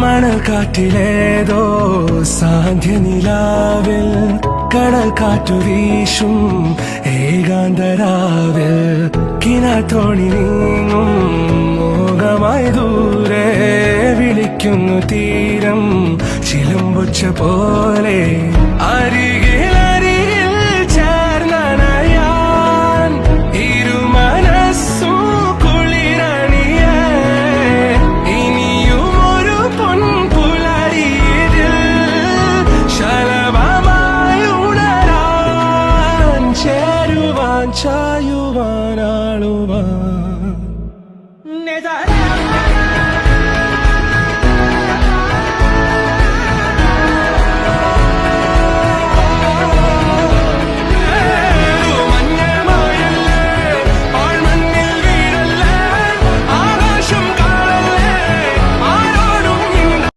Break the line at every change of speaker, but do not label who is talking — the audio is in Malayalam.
മണൽ കാറ്റിലേതോ സാന്ധ്യ നിലാവിൽ കടൽ കാറ്റു വീശും ഏകാന്തരാവിൽ കിനാത്തോണി നീങ്ങും മോഹമായി ദൂരെ വിളിക്കുന്നു തീരം ചിലമ്പൊച്ച പോലെ അരികിലെ